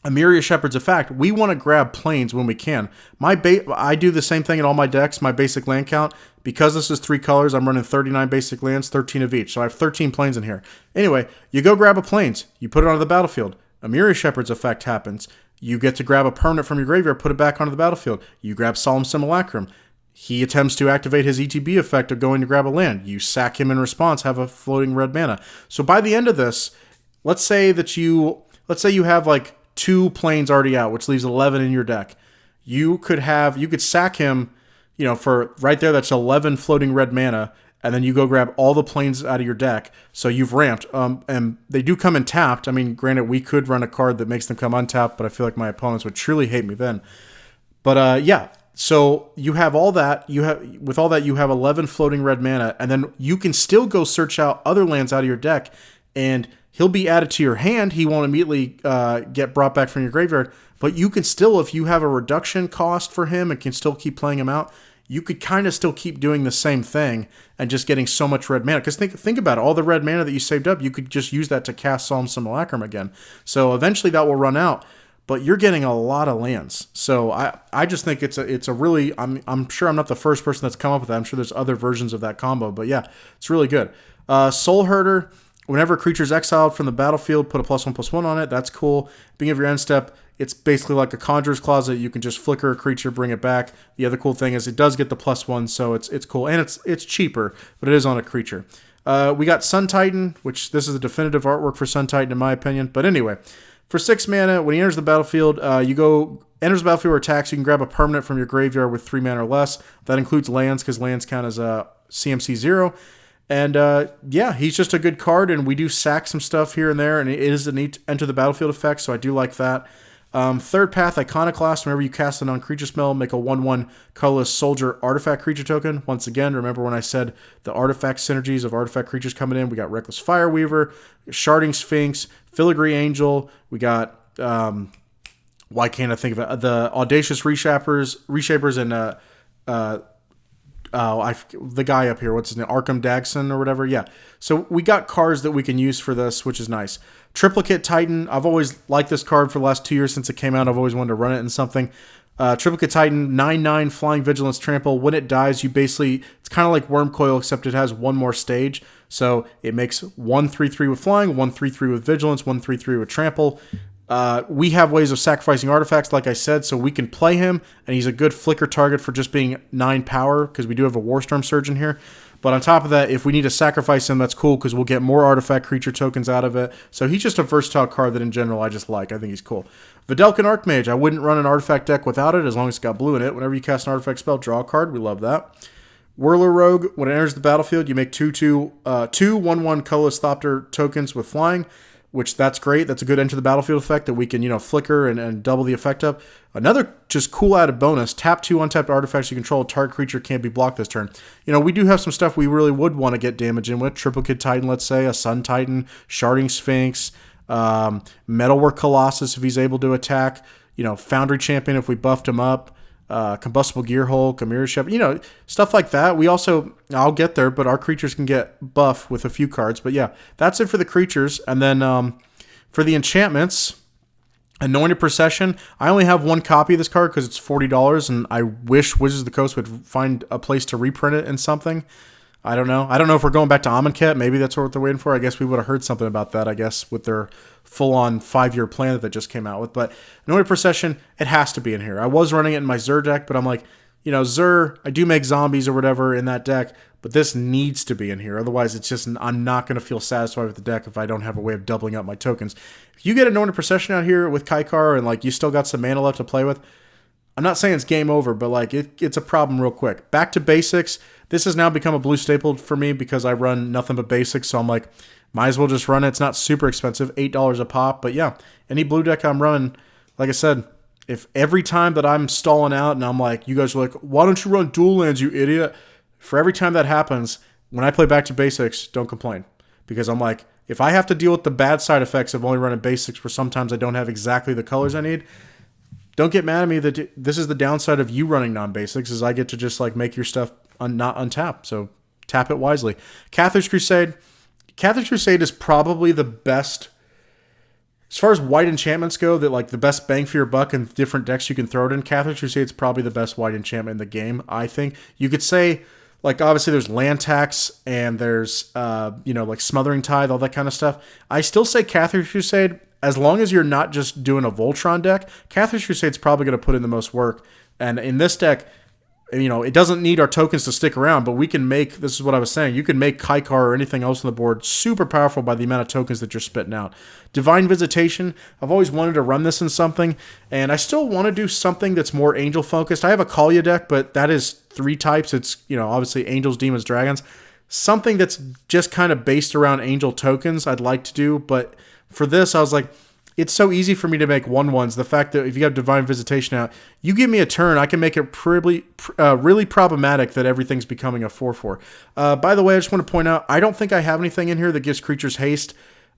Emiria Shepherd's effect, we want to grab planes when we can. I do the same thing in all my decks, my basic land count. Because this is 3 colors, I'm running 39 basic lands, 13 of each. So I have 13 planes in here. Anyway, you go grab a planes. You put it onto the battlefield. Emiria Shepherd's effect happens. You get to grab a permanent from your graveyard, put it back onto the battlefield. You grab Solemn Simulacrum. He attempts to activate his ETB effect of going to grab a land. You sack him in response, have a floating red mana. So by the end of this, let's say you have like 2 planes already out, which leaves 11 in your deck. You could sack him, for right there, that's 11 floating red mana, and then you go grab all the planes out of your deck. So you've ramped. And they do come in tapped. I mean, granted, we could run a card that makes them come untapped, but I feel like my opponents would truly hate me then. But yeah, so you have all that. You have 11 floating red mana, and then you can still go search out other lands out of your deck, and he'll be added to your hand. He won't immediately get brought back from your graveyard, but you can still, if you have a reduction cost for him and can still keep playing him out, you could kind of still keep doing the same thing and just getting so much red mana. Because think about it, all the red mana that you saved up, you could just use that to cast Solemn Simulacrum again. So eventually that will run out, but you're getting a lot of lands. So I just think it's a really, I'm sure I'm not the first person that's come up with that. I'm sure there's other versions of that combo, but yeah, it's really good. Soul Herder. Whenever a creature's exiled from the battlefield, put a +1/+1 on it. That's cool. Beginning of your end step, it's basically like a Conjurer's Closet. You can just flicker a creature, bring it back. The other cool thing is it does get the +1, so it's cool. And it's cheaper, but it is on a creature. We got Sun Titan, which this is a definitive artwork for Sun Titan in my opinion. But anyway, for 6 mana, when he enters the battlefield, enters the battlefield or attacks, you can grab a permanent from your graveyard with 3 mana or less. That includes lands, because lands count as a CMC 0. And yeah, he's just a good card, and we do sack some stuff here and there, and it is a neat enter the battlefield effect, so I do like that. Third Path Iconoclast. Whenever you cast a non-creature spell, make a 1/1 colorless soldier artifact creature token. Once again, remember when I said the artifact synergies of artifact creatures coming in? We got Reckless Fireweaver, Sharding Sphinx, Filigree Angel. We got why can't I think of it? The Audacious Reshapers, and the guy up here, what's his name? Arkham Dagson or whatever. Yeah. So we got cards that we can use for this, which is nice. Triplicate Titan. I've always liked this card for the last 2 years since it came out. I've always wanted to run it in something. Triplicate Titan, 9/9 Flying Vigilance Trample. When it dies, it's kind of like Wormcoil, except it has one more stage. So it makes 1/3/3 with Flying, 1/3/3 with Vigilance, 1/3/3 with Trample. We have ways of sacrificing artifacts, like I said, so we can play him, and he's a good flicker target for just being 9 power, because we do have a Warstorm Surgeon here. But on top of that, if we need to sacrifice him, that's cool, because we'll get more artifact creature tokens out of it. So he's just a versatile card that in general I just like. I think he's cool. Videlkin Archmage. I wouldn't run an artifact deck without it, as long as it's got blue in it. Whenever you cast an artifact spell, draw a card. We love that. Whirler Rogue. When it enters the battlefield, you make 2 1/1 colorless Thopter tokens with flying, which that's great. That's a good enter the battlefield effect that we can, flicker and double the effect up. Another just cool added bonus, tap 2 untapped artifacts you control. Target creature can't be blocked this turn. We do have some stuff we really would want to get damage in with. Triplicate Titan, let's say, a Sun Titan, Sharding Sphinx, Metalwork Colossus if he's able to attack, Foundry Champion if we buffed him up, Combustible Gearhulk, Amira Shepherd, stuff like that. I'll get there, but our creatures can get buff with a few cards. But yeah, that's it for the creatures. And then for the enchantments, Anointed Procession. I only have 1 copy of this card because it's $40, and I wish Wizards of the Coast would find a place to reprint it in something. I don't know. I don't know if we're going back to Amonkhet. Maybe that's what they're waiting for. I guess we would have heard something about that, with their full-on 5-year plan that they just came out with. But Anointed Procession, it has to be in here. I was running it in my Zur deck, but I'm like, Zur, I do make zombies or whatever in that deck, but this needs to be in here. Otherwise, I'm not going to feel satisfied with the deck if I don't have a way of doubling up my tokens. If you get Anointed Procession out here with Kykar and you still got some mana left to play with, I'm not saying it's game over, but like it's a problem real quick. Back to basics. This has now become a blue staple for me because I run nothing but basics. So I'm like, might as well just run it. It's not super expensive, $8 a pop. But yeah, any blue deck I'm running, like I said, if every time that I'm stalling out and I'm like, you guys are like, why don't you run dual lands, you idiot? For every time that happens, when I play back to basics, don't complain. Because I'm like, if I have to deal with the bad side effects of only running basics where sometimes I don't have exactly the colors I need, don't get mad at me that this is the downside of you running non-basics is I get to just like make your stuff not untap. So tap it wisely. Cathar's Crusade. Cathar's Crusade is probably the best, as far as white enchantments go, that like the best bang for your buck and different decks you can throw it in. Cathar's Crusade is probably the best white enchantment in the game, I think. You could say, like, obviously there's land tax and there's, like Smothering Tithe, all that kind of stuff. I still say Cathar's Crusade, as long as you're not just doing a Voltron deck, Cathar's Crusade's probably going to put in the most work. And in this deck, it doesn't need our tokens to stick around, but we can make, this is what I was saying, you can make Kykar or anything else on the board super powerful by the amount of tokens that you're spitting out. Divine Visitation, I've always wanted to run this in something, and I still want to do something that's more angel focused. I have a Kalia deck, but that is 3 types. It's, obviously angels, demons, dragons. Something that's just kind of based around angel tokens I'd like to do, but for this, I was like, it's so easy for me to make 1/1s. The fact that if you have Divine Visitation out, you give me a turn, I can make it really problematic that everything's becoming a 4/4. By the way, I just want to point out, I don't think I have anything in here that gives creatures haste.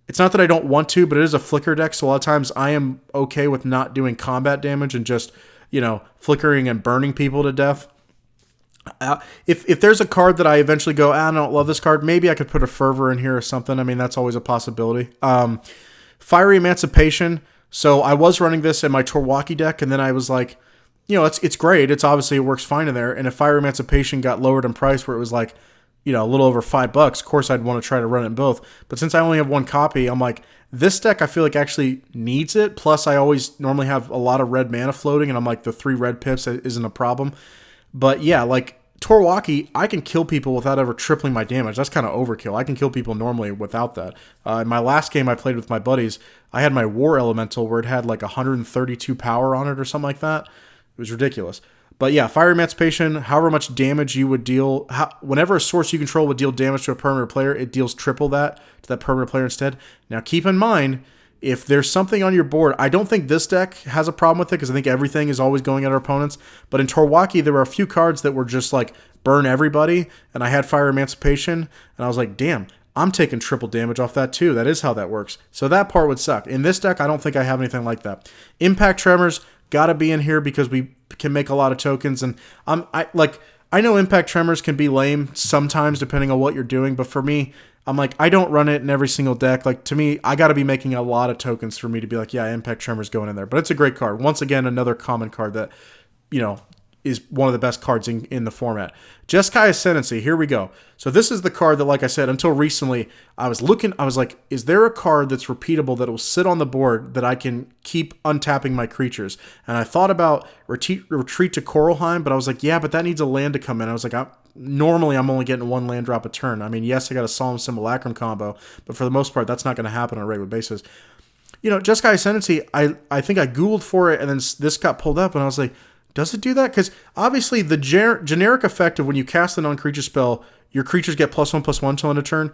It's not that I don't want to, but it is a flicker deck, so a lot of times I am okay with not doing combat damage and just, flickering and burning people to death. If there's a card that I eventually go, I don't love this card, maybe I could put a Fervor in here or something. I mean, that's always a possibility. Fiery Emancipation. So I was running this in my Torwaki deck, and then I was like, it's great. It's obviously it works fine in there. And if Fiery Emancipation got lowered in price where it was like, a little over $5, of course I'd want to try to run it in both. But since I only have one copy, I'm like, this deck I feel like actually needs it. Plus I always normally have a lot of red mana floating, and I'm like, the 3 red pips isn't a problem. But yeah, like Torwaki, I can kill people without ever tripling my damage. That's kind of overkill. I can kill people normally without that. In my last game I played with my buddies, I had my War Elemental where it had like 132 power on it or something like that. It was ridiculous. But yeah, Fire Emancipation, however much damage you would deal, whenever a source you control would deal damage to a permanent player, it deals triple that to that permanent player instead. Now keep in mind, if there's something on your board, I don't think this deck has a problem with it because I think everything is always going at our opponents. But in Torwaki, there were a few cards that were just like burn everybody, and I had Fire Emancipation, and I was like, damn, I'm taking triple damage off that too. That is how that works. So that part would suck. In this deck, I don't think I have anything like that. Impact Tremors gotta be in here because we can make a lot of tokens, and I know Impact Tremors can be lame sometimes depending on what you're doing, but for me, I'm like, I don't run it in every single deck. Like, to me, I got to be making a lot of tokens for me to be like, yeah, Impact Tremor's going in there. But it's a great card. Once again, another common card that, is one of the best cards in the format. Jeskai Ascendancy, here we go. So this is the card that, like I said, until recently, I was like, is there a card that's repeatable that will sit on the board that I can keep untapping my creatures? And I thought about Retreat to Coralheim, but I was like, yeah, but that needs a land to come in. I was like, normally I'm only getting 1 land drop a turn. I mean, yes, I got a Solemn Simulacrum combo, but for the most part, that's not going to happen on a regular basis. Jeskai Ascendancy, I think I Googled for it, and then this got pulled up, and I was like, does it do that? Because obviously the generic effect of when you cast a non-creature spell, your creatures get +1/+1 till end of turn.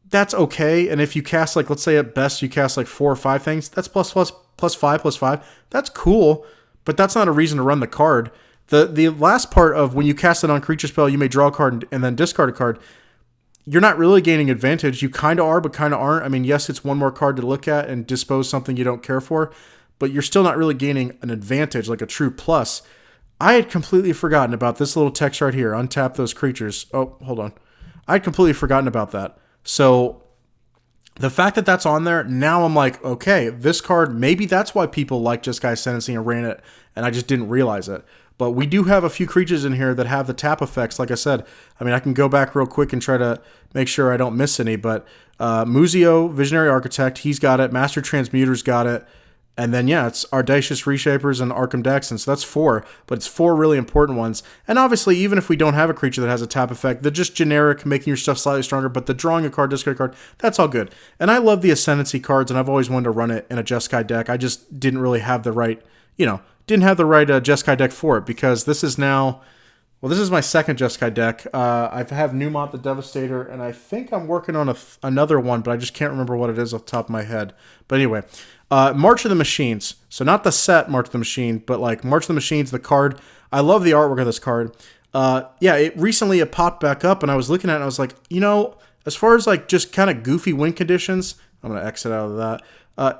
That's okay. And if you cast, like, let's say at best you cast like 4 or 5 things, that's +5/+5. That's cool, but that's not a reason to run the card. The last part of when you cast a non-creature spell, you may draw a card and then discard a card. You're not really gaining advantage. You kind of are, but kind of aren't. I mean, yes, it's one more card to look at and dispose something you don't care for, but you're still not really gaining an advantage like a true plus. I had completely forgotten about this little text right here. Untap those creatures. Oh, hold on. I'd completely forgotten about that. So the fact that that's on there, now I'm like, okay, this card, maybe that's why people like Jeskai Ascendancy and ran it, and I just didn't realize it. But we do have a few creatures in here that have the tap effects, like I said. I mean, I can go back real quick and try to make sure I don't miss any, but Muzio, Visionary Architect, he's got it. Master Transmuter's got it. And then, yeah, it's Audacious Reshapers and Arkham Dexon. So that's 4, but it's 4 really important ones. And obviously, even if we don't have a creature that has a tap effect, the just generic, making your stuff slightly stronger, but the drawing a card, discard a card, that's all good. And I love the Ascendancy cards, and I've always wanted to run it in a Jeskai deck. I just didn't really have the right, didn't have the right Jeskai deck for it, because this is now, well, this is my second Jeskai deck. I have Newmont the Devastator, and I think I'm working on another one, but I just can't remember what it is off the top of my head. But anyway, March of the Machines. So not the set March of the Machine, but like March of the Machines, the card. I love the artwork of this card. Yeah, it popped back up, and I was looking at it, and I was like, you know, as far as like just kind of goofy win conditions, I'm going to exit out of that.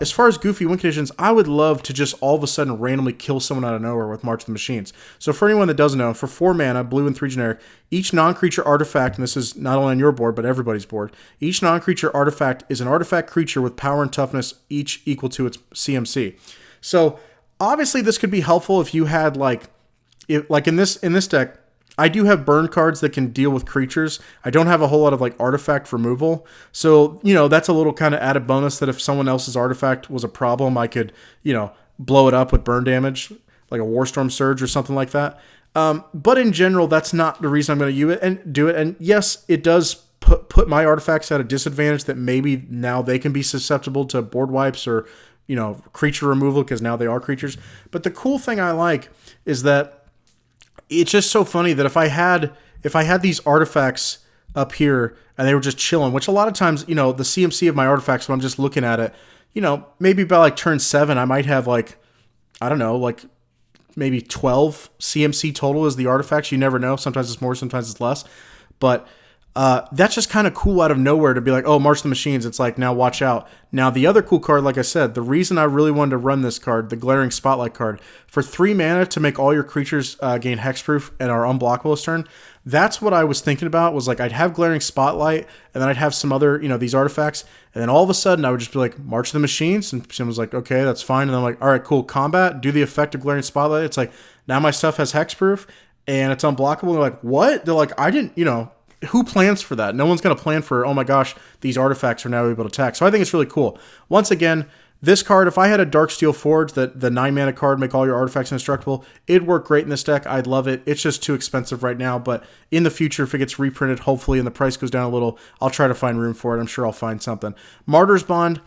As far as goofy win conditions, I would love to just all of a sudden randomly kill someone out of nowhere with March of the Machines. So for anyone that doesn't know, for 4 mana, blue and 3 generic, each non-creature artifact, and this is not only on your board, but everybody's board, each non-creature artifact is an artifact creature with power and toughness, each equal to its CMC. So obviously this could be helpful if you had like in this deck, I do have burn cards that can deal with creatures. I don't have a whole lot of like artifact removal. So, you know, that's a little kind of added bonus that if someone else's artifact was a problem, I could, you know, blow it up with burn damage, like a Warstorm Surge or something like that. But in general, that's not the reason I'm going to use it and do it. And yes, it does put my artifacts at a disadvantage that maybe now they can be susceptible to board wipes or, you know, creature removal because now they are creatures. But the cool thing I like is that it's just so funny that if I had these artifacts up here and they were just chilling, which a lot of times, you know, the CMC of my artifacts when I'm just looking at it, you know, maybe by like turn 7, I might have like, I don't know, like maybe 12 CMC total as the artifacts. You never know. Sometimes it's more, sometimes it's less. But that's just kind of cool out of nowhere to be like, oh, March of the Machines. It's like, now watch out. Now, the other cool card, like I said, the reason I really wanted to run this card, the Glaring Spotlight card, for 3 mana to make all your creatures gain hexproof and are unblockable this turn, that's what I was thinking about, was like I'd have Glaring Spotlight, and then I'd have some other, you know, these artifacts, and then all of a sudden I would just be like, March of the Machines, and someone's like, okay, that's fine. And I'm like, all right, cool, combat, do the effect of Glaring Spotlight. It's like, now my stuff has hexproof, and it's unblockable. And they're like, what? They're like, I didn't, you know, who plans for that? No one's going to plan for, oh my gosh, these artifacts are now able to attack. So I think it's really cool. Once again, this card, if I had a Darksteel Forge, that the 9 mana card, make all your artifacts indestructible, it'd work great in this deck. I'd love it. It's just too expensive right now, but in the future, if it gets reprinted, hopefully, and the price goes down a little, I'll try to find room for it. I'm sure I'll find something. Martyr's Bond.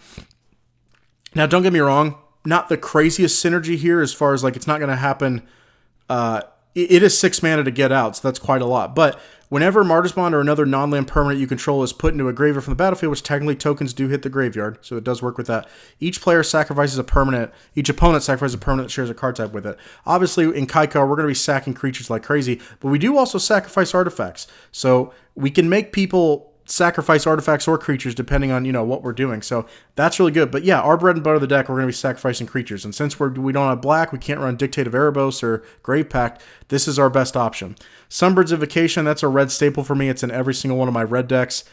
Now, don't get me wrong, not the craziest synergy here as far as like it's not going to happen. It is 6 mana to get out, so that's quite a lot. But whenever Martyr's Bond or another non-land permanent you control is put into a graveyard from the battlefield, which technically tokens do hit the graveyard, so it does work with that, each player sacrifices a permanent, each opponent sacrifices a permanent that shares a card type with it. Obviously, in Kykar, we're going to be sacking creatures like crazy, but we do also sacrifice artifacts. So we can make people sacrifice artifacts or creatures depending on, you know, what we're doing. So that's really good. But yeah, our bread and butter of the deck, we're going to be sacrificing creatures. And since we don't have black, we can't run Dictate of Erebos or Grave Pact, this is our best option. Sunbirds Invocation, that's a red staple for me. It's in every single one of my red decks.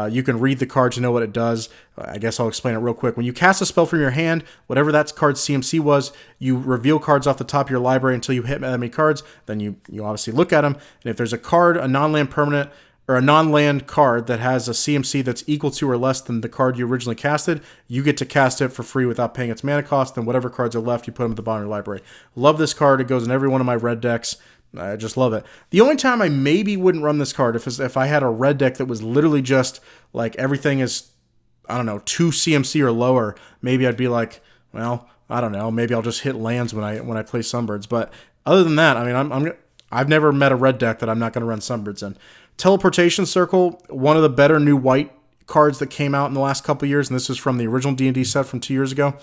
You can read the card to know what it does. I guess I'll explain it real quick. When you cast a spell from your hand, whatever that card's CMC was, you reveal cards off the top of your library until you hit that many cards. Then you obviously look at them. And if there's a card, a non-land permanent, or a non-land card that has a CMC that's equal to or less than the card you originally casted, you get to cast it for free without paying its mana cost. Then whatever cards are left, you put them at the bottom of your library. Love this card. It goes in every one of my red decks. I just love it. The only time I maybe wouldn't run this card if I had a red deck that was literally just like everything is, I don't know, 2 CMC or lower, maybe I'd be like, well, I don't know, maybe I'll just hit lands when I play Sunbirds. But other than that, I mean, I've never met a red deck that I'm not going to run Sunbirds in. Teleportation Circle, one of the better new white cards that came out in the last couple of years, and this is from the original D&D set from 2 years ago.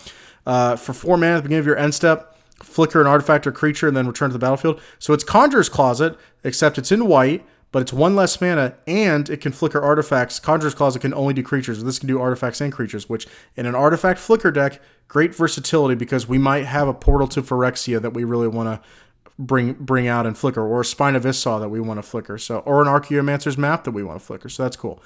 For 4 mana at the beginning of your end step, flicker an artifact or creature and then return to the battlefield. So it's Conjurer's Closet, except it's in white, but it's 1 less mana, and it can flicker artifacts. Conjurer's Closet can only do creatures. This can do artifacts and creatures, which in an artifact flicker deck, great versatility because we might have a Portal to Phyrexia that we really want to bring out and flicker, or a Spine of Issaw that we want to flicker, so, or an Archaeomancer's Map that we want to flicker, so that's cool.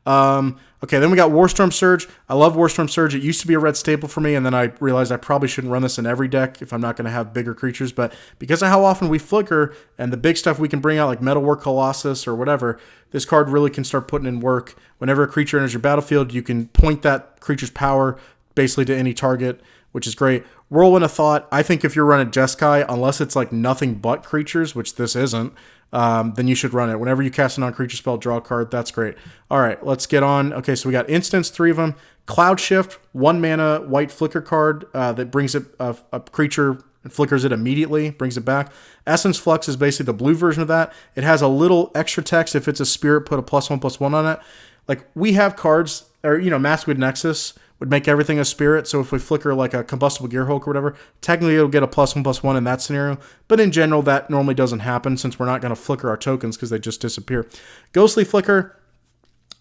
Okay, then we got Warstorm Surge. I love Warstorm Surge. It used to be a red staple for me, and then I realized I probably shouldn't run this in every deck if I'm not going to have bigger creatures, but because of how often we flicker and the big stuff we can bring out like Metalwork Colossus or whatever, this card really can start putting in work. Whenever a creature enters your battlefield, you can point that creature's power basically to any target, which is great. Whirlwind of Thought, I think if you're running Jeskai, unless it's like nothing but creatures, which this isn't, then you should run it. Whenever you cast a non-creature spell, draw a card. That's great. All right, let's get on. Okay, so we got Instants, 3 of them. Cloud Shift, 1 mana white flicker card that brings a creature and flickers it immediately, brings it back. Essence Flux is basically the blue version of that. It has a little extra text. If it's a spirit, put a +1/+1 on it. Like, we have cards, or, Maskwood Nexus would make everything a spirit, so if we flicker like a Combustible Gearhulk or whatever, technically it'll get a +1/+1 in that scenario, but in general, that normally doesn't happen since we're not going to flicker our tokens because they just disappear. Ghostly Flicker,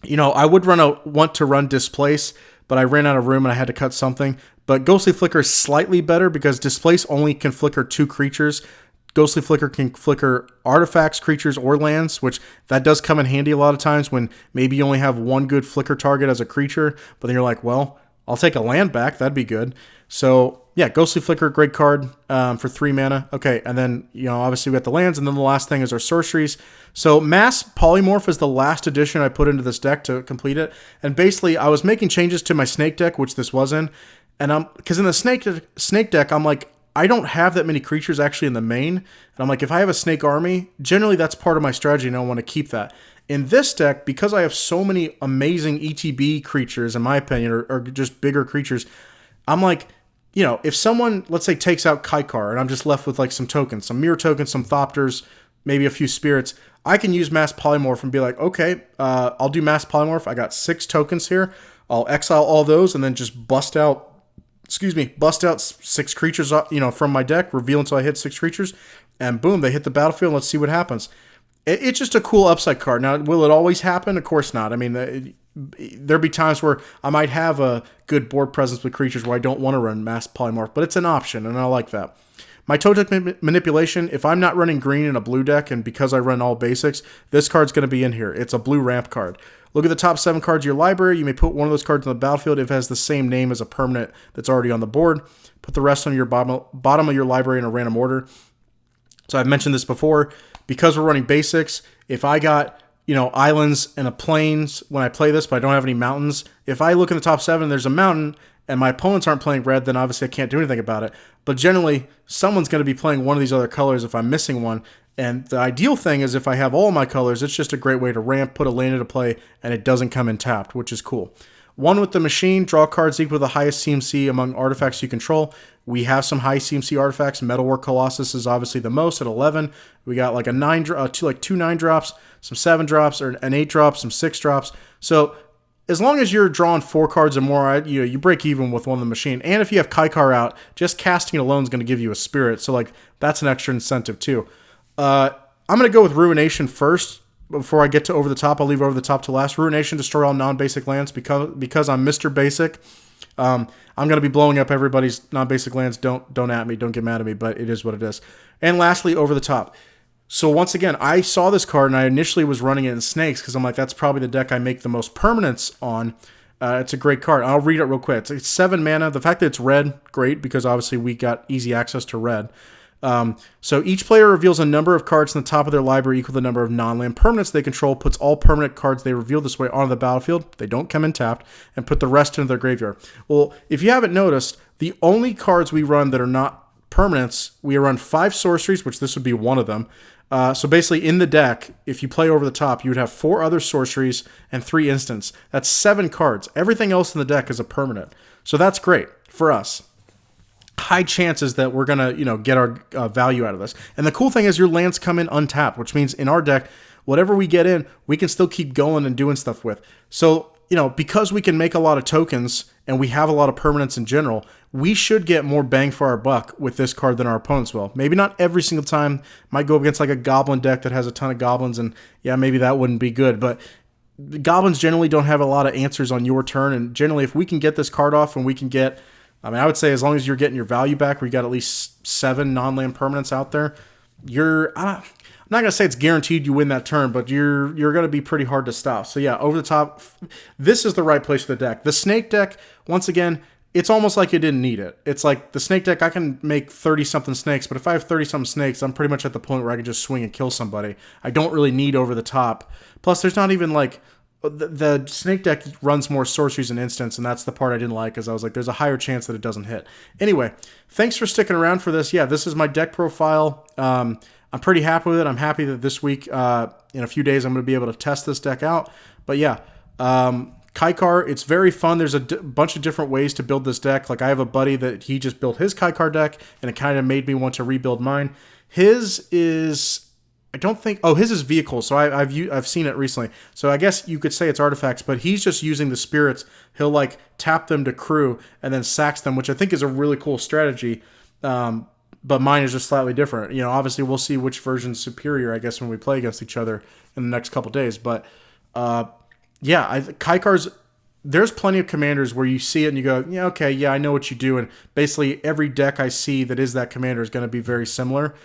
I would want to run Displace, but I ran out of room and I had to cut something. But Ghostly Flicker is slightly better because Displace only can flicker 2 creatures. Ghostly Flicker can flicker artifacts, creatures, or lands, which that does come in handy a lot of times when maybe you only have one good flicker target as a creature, but then you're like, well, I'll take a land back. That'd be good. So, yeah, Ghostly Flicker, great card for 3 mana. Okay, and then, obviously we got the lands, and then the last thing is our sorceries. So, Mass Polymorph is the last addition I put into this deck to complete it. And basically, I was making changes to my Snake deck, which this was in. And because in the Snake deck, I'm like, I don't have that many creatures actually in the main. And I'm like, if I have a Snake army, generally that's part of my strategy, and I want to keep that. In this deck, because I have so many amazing ETB creatures, in my opinion, or just bigger creatures, I'm like, if someone, let's say, takes out Kykar, and I'm just left with like some tokens, some mirror tokens, some Thopters, maybe a few spirits, I can use Mass Polymorph and be like, okay, I'll do Mass Polymorph. I got 6 tokens here. I'll exile all those and then just bust out 6 creatures, from my deck, reveal until I hit 6 creatures, and boom, they hit the battlefield. Let's see what happens. It's just a cool upside card. Now, will it always happen? Of course not. I mean, there'll be times where I might have a good board presence with creatures where I don't want to run Mass Polymorph, but it's an option, and I like that. My Totex Manipulation, if I'm not running green in a blue deck, and because I run all basics, this card's going to be in here. It's a blue ramp card. Look at the top 7 cards of your library. You may put one of those cards on the battlefield if it has the same name as a permanent that's already on the board. Put the rest on your bottom of your library in a random order. So I've mentioned this before. Because we're running basics, if I got, islands and a plains when I play this, but I don't have any mountains, if I look in the top 7 and there's a mountain and my opponents aren't playing red, then obviously I can't do anything about it. But generally, someone's going to be playing one of these other colors if I'm missing one. And the ideal thing is if I have all my colors, it's just a great way to ramp, put a land into play, and it doesn't come in tapped, which is cool. 1 with the machine, draw cards equal to the highest CMC among artifacts you control. We have some high CMC artifacts. Metalwork Colossus is obviously the most at 11. We got like 2 9-drops, some 7-drops, or an 8-drop, some 6-drops. So as long as you're drawing 4 cards or more, you break even with one of the machine. And if you have Kykar out, just casting it alone is going to give you a spirit. So like that's an extra incentive too. I'm going to go with Ruination first. Before I get to Over the Top, I'll leave Over the Top to last. Ruination, destroy all non-basic lands. Because I'm Mr. Basic, I'm going to be blowing up everybody's non-basic lands. Don't at me. Don't get mad at me, but it is what it is. And lastly, Over the Top. So once again, I saw this card, and I initially was running it in Snakes because I'm like, that's probably the deck I make the most permanents on. It's a great card. I'll read it real quick. It's 7 mana. The fact that it's red, great, because obviously we got easy access to red. So each player reveals a number of cards in the top of their library equal to the number of non-land permanents they control, puts all permanent cards they reveal this way onto the battlefield, they don't come in tapped, and put the rest into their graveyard. Well, if you haven't noticed, the only cards we run that are not permanents, we run 5 sorceries, which this would be one of them. So basically in the deck, if you play Over the Top, you would have 4 other sorceries and 3 instants. That's 7 cards. Everything else in the deck is a permanent. So that's great for us. High chances that we're going to, get our value out of this. And the cool thing is your lands come in untapped, which means in our deck, whatever we get in, we can still keep going and doing stuff with. So, because we can make a lot of tokens and we have a lot of permanents in general, we should get more bang for our buck with this card than our opponents will. Maybe not every single time. Might go against like a goblin deck that has a ton of goblins, and yeah, maybe that wouldn't be good. But the goblins generally don't have a lot of answers on your turn, and generally if we can get this card off and we can get... I would say as long as you're getting your value back, where you got at least 7 non-land permanents out there, I'm not going to say it's guaranteed you win that turn, but you're going to be pretty hard to stop. So yeah, Over the Top, this is the right place for the deck. The Snake deck, once again, it's almost like you didn't need it. It's like the Snake deck, I can make 30-something snakes, but if I have 30-something snakes, I'm pretty much at the point where I can just swing and kill somebody. I don't really need Over the Top. Plus, there's not even like... The Snake deck runs more sorceries and instants, and that's the part I didn't like, because I was like, there's a higher chance that it doesn't hit. Anyway, thanks for sticking around for this. Yeah, this is my deck profile. I'm pretty happy with it. I'm happy that this week, in a few days, I'm going to be able to test this deck out. But yeah, kind Kykar, it's very fun. There's a bunch of different ways to build this deck. Like I have a buddy that he just built his Kykar deck, and it kind of made me want to rebuild mine. His is, I don't think, oh, his is vehicles. So I've seen it recently. So I guess you could say it's artifacts, but he's just using the spirits. He'll like tap them to crew and then sacks them, which I think is a really cool strategy. But mine is just slightly different. You know, obviously we'll see which version's superior, I guess, when we play against each other in the next couple days. But yeah, Kykar's, there's plenty of commanders where you see it and you go, yeah, okay, yeah, I know what you do. And basically every deck I see that is that commander is going to be very similar.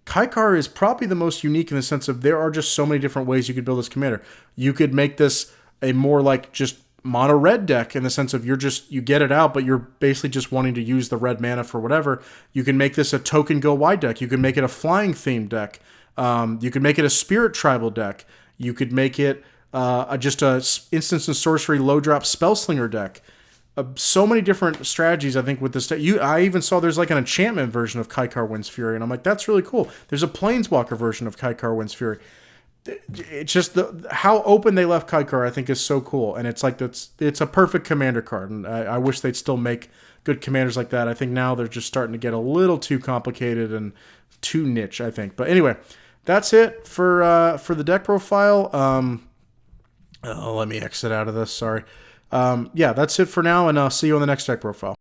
Kykar is probably the most unique in the sense of there are just so many different ways you could build this commander. You could make this a more like just mono red deck in the sense of you get it out, but you're basically just wanting to use the red mana for whatever. You can make this a token go wide deck. You can make it a flying themed deck. You could make it a spirit tribal deck. You could make it just a instance and sorcery low drop spellslinger deck. So many different strategies, I think, with this deck. I even saw there's like an enchantment version of Kykar Wind's Fury, and I'm like, that's really cool. There's a planeswalker version of Kykar Wind's Fury. It's just how open they left Kykar, I think, is so cool, and it's like it's a perfect commander card, and I wish they'd still make good commanders like that. I think now they're just starting to get a little too complicated and too niche, I think. But anyway, that's it for the deck profile. Let me exit out of this. Sorry. Yeah, that's it for now, and I'll see you on the next deck profile.